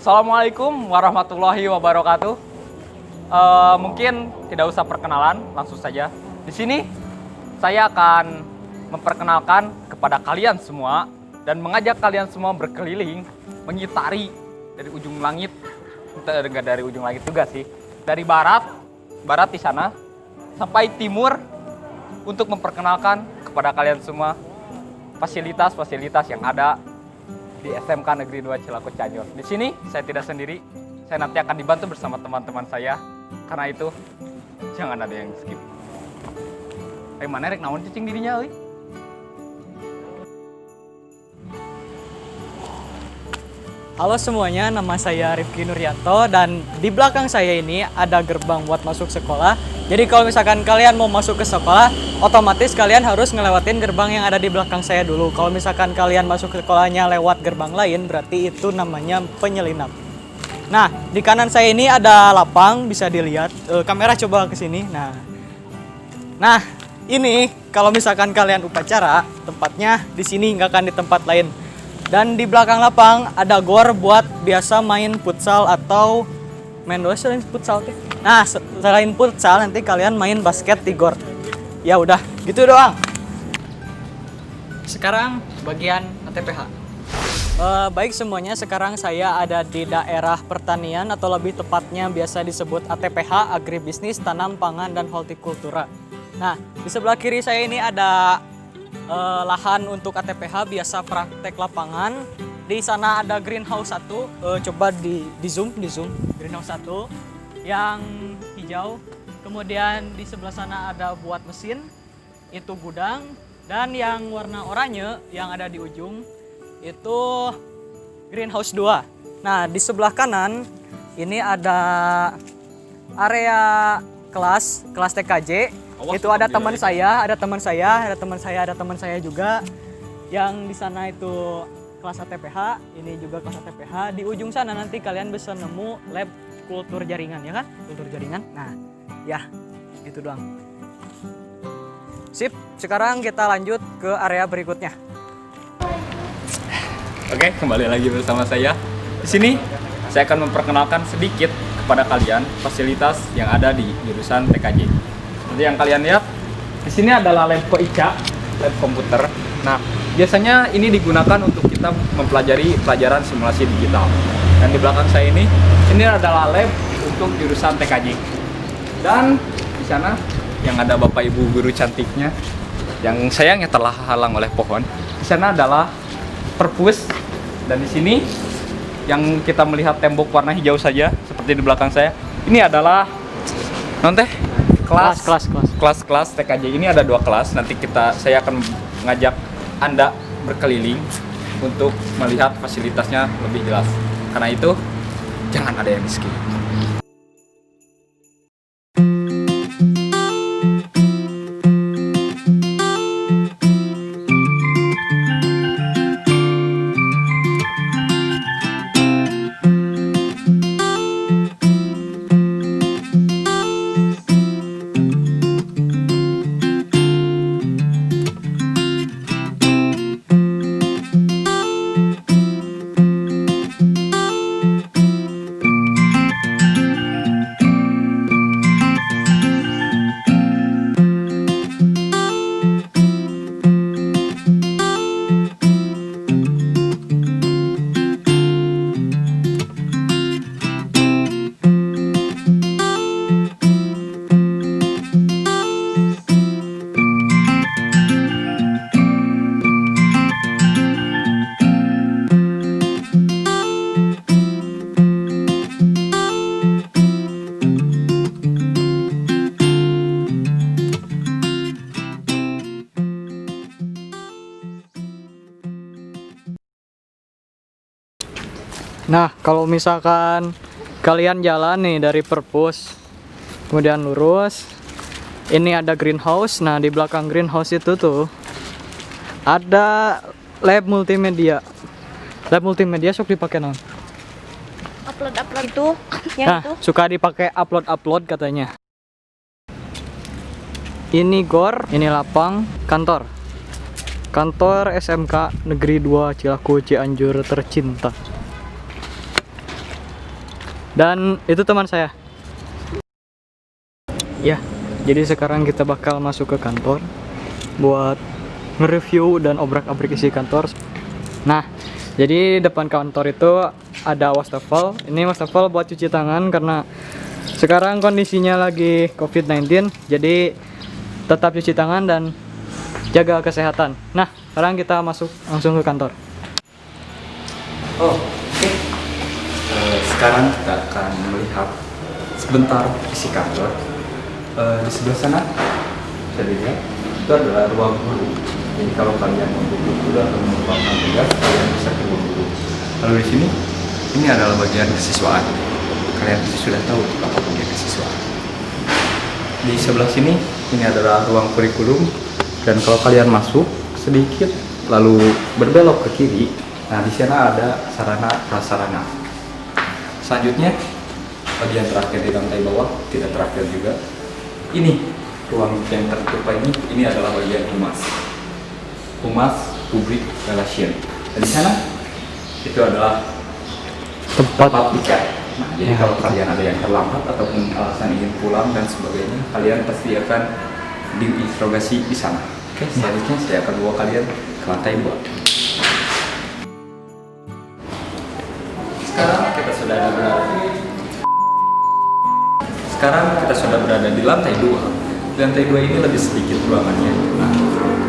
Assalamualaikum warahmatullahi wabarakatuh. Mungkin tidak usah perkenalan, langsung saja. Di sini saya akan memperkenalkan kepada kalian semua dan mengajak kalian semua berkeliling, mengitari dari ujung langit, enggak dari ujung langit juga sih, dari barat di sana sampai timur untuk memperkenalkan kepada kalian semua fasilitas-fasilitas yang ada di SMK Negeri 2 Cilaku Cianjur. Di sini saya tidak sendiri, saya nanti akan dibantu bersama teman-teman saya. Karena itu jangan ada yang skip. Mana rek naon cicing dirinya euy. Halo semuanya, nama saya Rifki Nuryanto dan di belakang saya ini ada gerbang buat masuk sekolah. Jadi kalau misalkan kalian mau masuk ke sekolah, otomatis kalian harus ngelewatin gerbang yang ada di belakang saya dulu. Kalau misalkan kalian masuk ke sekolahnya lewat gerbang lain, berarti itu namanya penyelinap. Nah, di kanan saya ini ada lapang, bisa dilihat. Kamera coba ke sini. Nah, ini kalau misalkan kalian upacara, tempatnya di sini, nggak akan di tempat lain. Dan di belakang lapang ada gor buat biasa main futsal atau main doang selain futsal. Nah, selain futsal nanti kalian main basket di gor. Ya udah, gitu doang. Sekarang bagian ATPH. Baik semuanya, sekarang saya ada di daerah pertanian atau lebih tepatnya biasa disebut ATPH, Agribisnis, Tanam, Pangan, dan Hortikultura. Nah, di sebelah kiri saya ini ada lahan untuk ATPH, biasa praktek lapangan. Di sana ada greenhouse 1, coba di zoom, greenhouse 1 yang hijau. Kemudian di sebelah sana ada buat mesin, itu gudang. Dan yang warna oranye yang ada di ujung itu greenhouse 2. Nah, di sebelah kanan ini ada area kelas TKJ. Itu ada teman saya, ada teman saya juga. Yang di sana itu kelas ATPH, ini juga kelas ATPH. Di ujung sana nanti kalian bisa nemu lab kultur jaringan, ya kan? Kultur jaringan. Nah, ya, gitu doang. Sip, sekarang kita lanjut ke area berikutnya. Oke, kembali lagi bersama saya. Di sini saya akan memperkenalkan sedikit kepada kalian fasilitas yang ada di jurusan TKJ. Seperti yang kalian lihat, di sini adalah lab ICA, lab komputer. Nah, biasanya ini digunakan untuk kita mempelajari pelajaran simulasi digital. Dan di belakang saya ini adalah lab untuk jurusan TKJ. Dan di sana yang ada Bapak Ibu guru cantiknya, yang sayangnya telah halang oleh pohon. Di sana adalah perpus, dan di sini yang kita melihat tembok warna hijau saja seperti di belakang saya. Ini adalah kelas TKJ. Ini ada 2 kelas. Nanti saya akan mengajak Anda berkeliling untuk melihat fasilitasnya lebih jelas. Karena itu jangan ada yang skip. Nah, kalau misalkan kalian jalan nih dari perpus, kemudian lurus, ini ada greenhouse. Nah, di belakang greenhouse itu tuh ada lab multimedia. Lab multimedia sok dipakai non? Upload itu, yang Nah, itu. suka dipakai upload katanya. Ini gor, ini lapang, kantor. Kantor SMK Negeri 2 Cilaku Cianjur tercinta. Dan itu teman saya. Ya, jadi sekarang kita bakal masuk ke kantor buat nge-review dan obrak-abrik isi kantor. Nah, jadi depan kantor itu ada wastafel. Ini wastafel buat cuci tangan karena sekarang kondisinya lagi COVID-19. Jadi tetap cuci tangan dan jaga kesehatan. Nah, sekarang kita masuk langsung ke kantor. Oh, oke. Sekarang kita akan melihat sebentar isi kantor. Di sebelah sana bisa dilihat itu adalah ruang guru. Jadi kalau kalian mau duduk dulu atau melakukan tugas, kalian bisa ke ruang guru. Lalu di sini, ini adalah bagian kesiswaan. Kalian sudah tahu apa bagian kesiswaan. Di sebelah sini, ini adalah ruang kurikulum. Dan kalau kalian masuk sedikit, lalu berbelok ke kiri, nah di sana ada sarana prasarana. Selanjutnya, bagian terakhir di lantai bawah, tidak terakhir juga. Ini ruang yang tertutup ini adalah bagian humas. Humas Public Relation. Dan di sana itu adalah tempat tiket. Nah, jadi kalau kalian ada yang terlambat ataupun alasan ingin pulang dan sebagainya, kalian pasti akan diinterogasi di sana. Oke, selanjutnya saya akan bawa kalian ke lantai 2. Sekarang kita sudah berada di lantai 2. Di lantai 2 ini lebih sedikit ruangannya. Nah,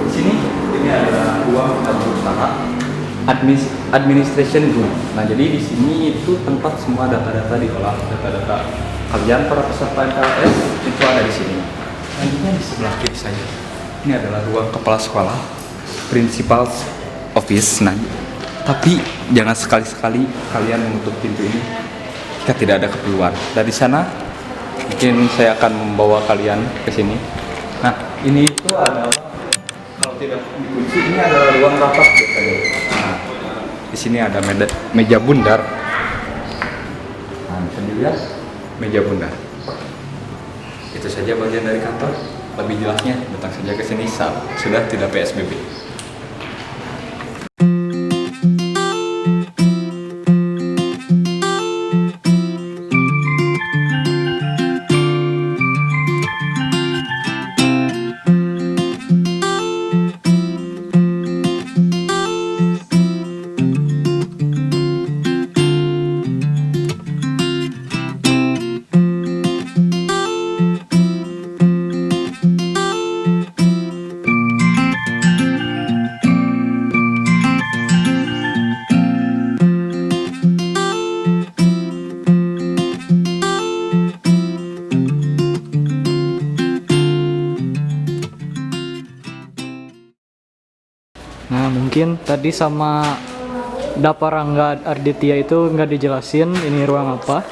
di sini ini adalah ruang usaha administration room. Nah, jadi di sini itu tempat semua data-data diolah, data-data kalian para peserta MPLS itu ada di sini. Selanjutnya di sebelah kiri saya ini adalah ruang kepala sekolah, principal's office. Nah, tapi jangan sekali-sekali kalian menutup pintu ini jika tidak ada keperluan. Dari sana mungkin saya akan membawa kalian ke sini. Nah, ini itu adalah kalau tidak dikunci, ini adalah ruang rapat biasanya. Nah, di sini ada meja bundar. Nah, bisa dilihat meja bundar. Itu saja bagian dari kantor. Lebih jelasnya datang saja ke sini saat sudah tidak PSBB. Nah, mungkin tadi sama Daparangga Arditya itu nggak dijelasin ini ruang apa.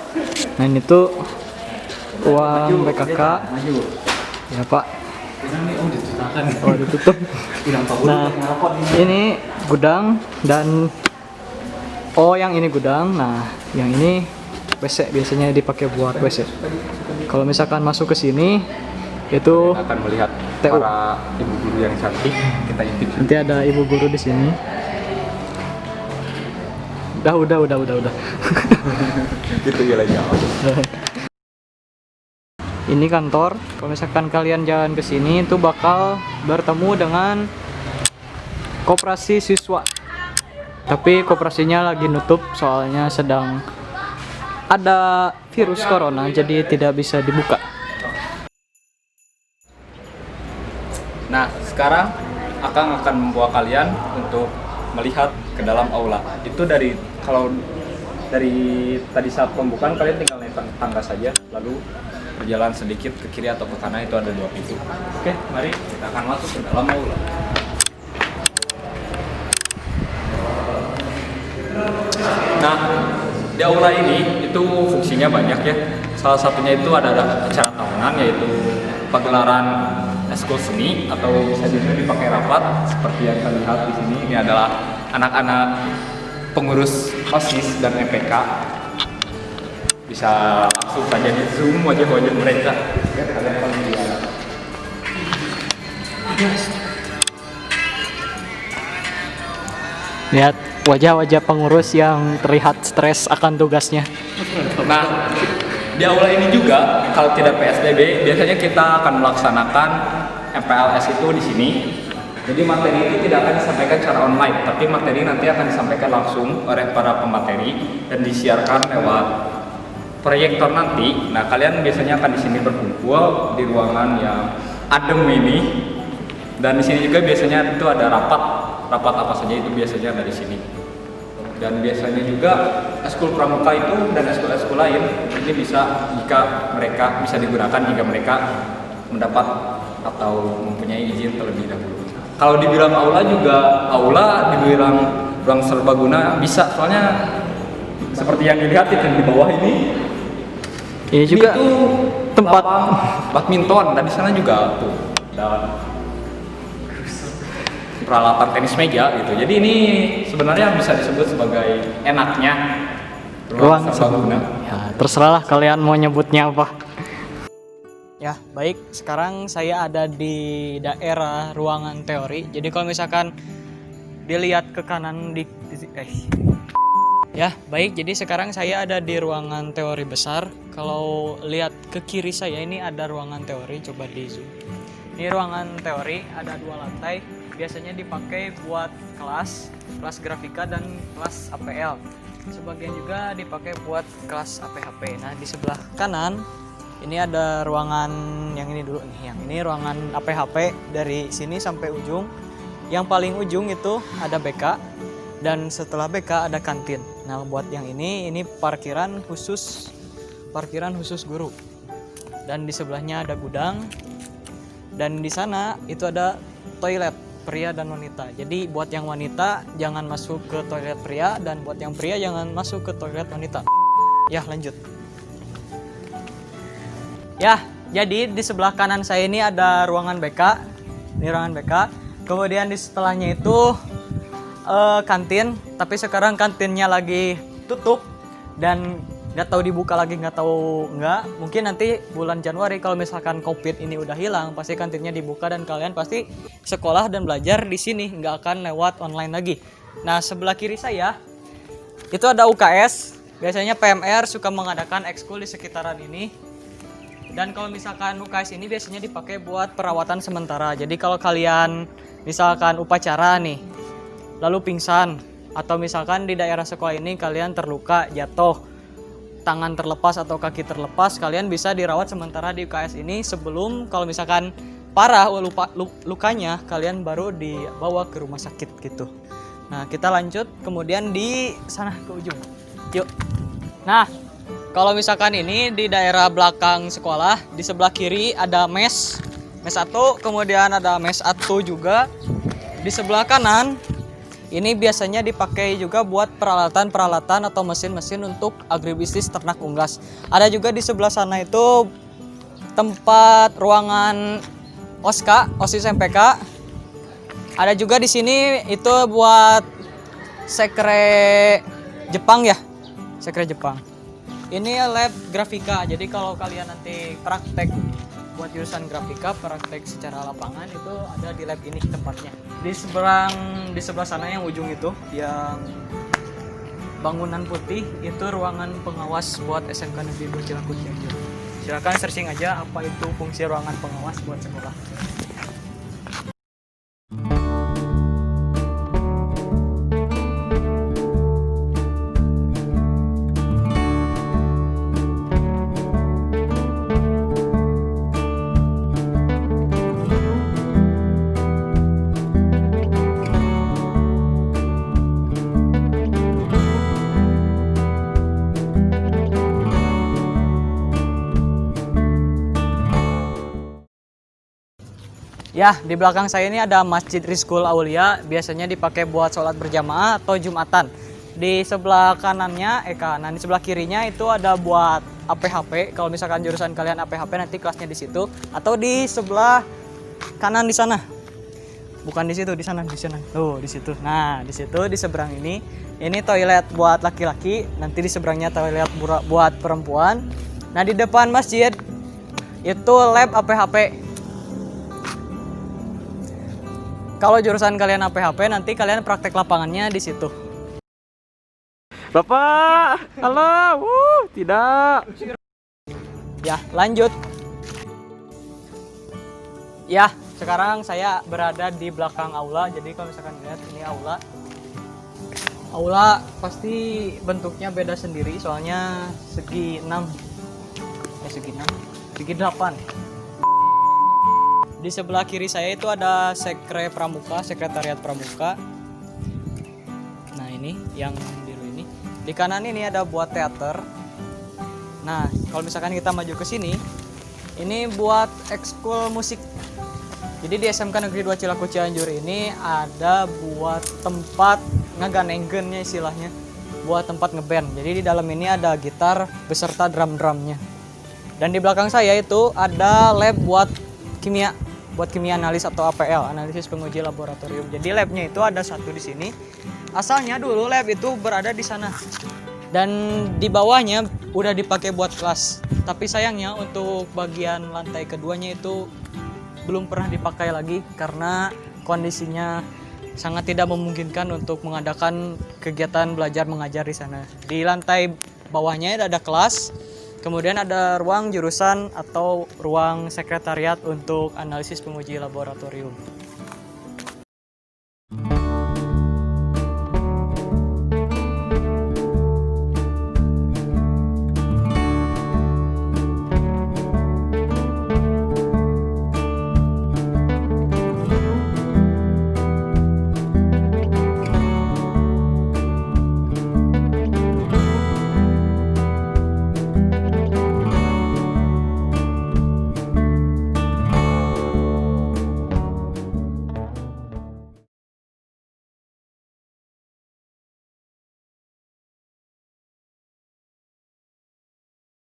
Nah, ini tuh ruang PKK. Ya, Pak. Oh, ditutup. Nah, ini gudang dan yang ini gudang. Nah, yang ini WC, biasanya dipakai buat WC. Kalau misalkan masuk ke sini itu Akan melihat TU. para ibu guru yang cantik. Kita intip. Nanti ada ibu guru di sini. Udah. Gitu ya lagi. Ini kantor. Kalau misalkan kalian jalan ke sini itu bakal bertemu dengan koperasi siswa. Tapi koperasinya lagi nutup soalnya sedang ada virus corona, jadi tidak bisa dibuka. Nah, sekarang Akang akan membawa kalian untuk melihat ke dalam aula. Itu kalau dari tadi saat pembukaan kalian tinggal naik tangga saja, lalu berjalan sedikit ke kiri atau ke kanan, itu ada 2 pintu. Oke, mari kita akan masuk ke dalam aula. Nah, di aula ini itu fungsinya banyak ya. Salah satunya itu adalah acara tahunan, yaitu pagelaran eskul seni atau bisa juga dipakai rapat seperti yang terlihat di sini. Ini adalah anak-anak pengurus OSIS dan MPK. Bisa langsung saja di zoom wajah-wajah mereka. Ya, kalian akan melihat. Lihat wajah-wajah pengurus yang terlihat stres akan tugasnya. Nah, di aula ini juga kalau tidak PSBB biasanya kita akan melaksanakan MPLS itu di sini. Jadi materi itu tidak akan disampaikan secara online, tapi materi nanti akan disampaikan langsung oleh para pemateri dan disiarkan lewat proyektor nanti. Nah, kalian biasanya akan di sini berkumpul di ruangan yang adem ini. Dan di sini juga biasanya itu ada rapat apa saja itu biasanya dari sini. Dan biasanya juga eskul pramuka itu dan eskul-eskul lain ini bisa jika mereka bisa digunakan jika mereka mendapat atau mempunyai izin terlebih dahulu. Kalau dibilang aula juga aula, dibilang ruang serbaguna bisa, soalnya seperti yang dilihat itu di bawah ini. Ini juga itu tempat badminton dan di sana juga tuh ada peralatan tenis meja gitu. Jadi ini sebenarnya bisa disebut sebagai enaknya ruang serbaguna. Ya, terserahlah kalian mau nyebutnya apa. Ya, baik. Sekarang saya ada di daerah ruangan teori. Jadi kalau misalkan dilihat ke kanan Ya, baik. Jadi sekarang saya ada di ruangan teori besar. Kalau lihat ke kiri saya ini ada ruangan teori, coba di zoom. Ini ruangan teori, ada 2 lantai. Biasanya dipakai buat kelas grafika dan kelas APL. Sebagian juga dipakai buat kelas APHP. Nah, di sebelah kanan ini ada ruangan yang ini dulu nih. Yang ini ruangan APHP dari sini sampai ujung. Yang paling ujung itu ada BK dan setelah BK ada kantin. Nah, buat yang ini parkiran khusus guru. Dan di sebelahnya ada gudang. Dan di sana itu ada toilet pria dan wanita. Jadi buat yang wanita jangan masuk ke toilet pria dan buat yang pria jangan masuk ke toilet wanita. Ya, lanjut. Ya, jadi di sebelah kanan saya ini ada ruangan BK. Ini ruangan BK. Kemudian di setelahnya itu kantin, tapi sekarang kantinnya lagi tutup dan nggak tahu dibuka lagi, nggak tahu nggak. Mungkin nanti bulan Januari kalau misalkan COVID ini udah hilang, pasti kantinnya dibuka dan kalian pasti sekolah dan belajar di sini, nggak akan lewat online lagi. Nah, sebelah kiri saya itu ada UKS. Biasanya PMR suka mengadakan ekskul di sekitaran ini. Dan kalau misalkan UKS ini biasanya dipakai buat perawatan sementara. Jadi kalau kalian misalkan upacara nih, lalu pingsan, atau misalkan di daerah sekolah ini kalian terluka, jatuh, tangan terlepas atau kaki terlepas, kalian bisa dirawat sementara di UKS ini sebelum kalau misalkan parah lukanya, kalian baru dibawa ke rumah sakit gitu. Nah, kita lanjut kemudian di sana ke ujung. Yuk. Nah, kalau misalkan ini di daerah belakang sekolah, di sebelah kiri ada mes 1, kemudian ada mes 1 juga. Di sebelah kanan, ini biasanya dipakai juga buat peralatan atau mesin-mesin untuk agribisnis ternak unggas. Ada juga di sebelah sana itu tempat ruangan OSKA, OSIS MPK. Ada juga di sini itu buat sekre Jepang ya, sekre Jepang. Ini lab grafika, jadi kalau kalian nanti praktek buat jurusan grafika, praktek secara lapangan itu ada di lab ini tempatnya. Di sebelah sana yang ujung itu, yang bangunan putih itu ruangan pengawas buat SMK Negeri 2 Cilakut Cianjur. Silakan searching aja apa itu fungsi ruangan pengawas buat sekolah. Ya, di belakang saya ini ada Masjid Rizqul Aulia, biasanya dipakai buat sholat berjamaah atau Jumatan. Di sebelah kanannya, di sebelah kirinya itu ada buat APHP. Kalau misalkan jurusan kalian APHP nanti kelasnya di situ, atau di sebelah kanan di sana. Bukan di situ, di sana. Tuh, di situ. Nah, di situ di seberang ini toilet buat laki-laki, nanti di seberangnya toilet buat perempuan. Nah, di depan masjid itu lab APHP. Kalau jurusan kalian APHP nanti kalian praktek lapangannya di situ. Bapak, halo, tidak. Ya, lanjut. Ya, sekarang saya berada di belakang aula. Jadi kalau misalkan lihat ini aula. Aula pasti bentuknya beda sendiri soalnya segi 6. Segi 6, segi 8. Di sebelah kiri saya itu ada sekretariat pramuka. Nah, ini yang biru ini. Di kanan ini ada buat teater. Nah, kalau misalkan kita maju ke sini, ini buat ekskul musik. Jadi di SMK Negeri 2 Cilaku Cianjur ini ada buat tempat ngeganenggennya istilahnya, buat tempat ngeband. Jadi di dalam ini ada gitar beserta drum-drumnya. Dan di belakang saya itu ada lab buat kimia analis atau APL, analisis penguji laboratorium. Jadi labnya itu ada satu di sini. Asalnya dulu lab itu berada di sana. Dan di bawahnya udah dipakai buat kelas. Tapi sayangnya untuk bagian lantai keduanya itu belum pernah dipakai lagi karena kondisinya sangat tidak memungkinkan untuk mengadakan kegiatan belajar mengajar di sana. Di lantai bawahnya ada kelas, kemudian ada ruang jurusan atau ruang sekretariat untuk analisis penguji laboratorium.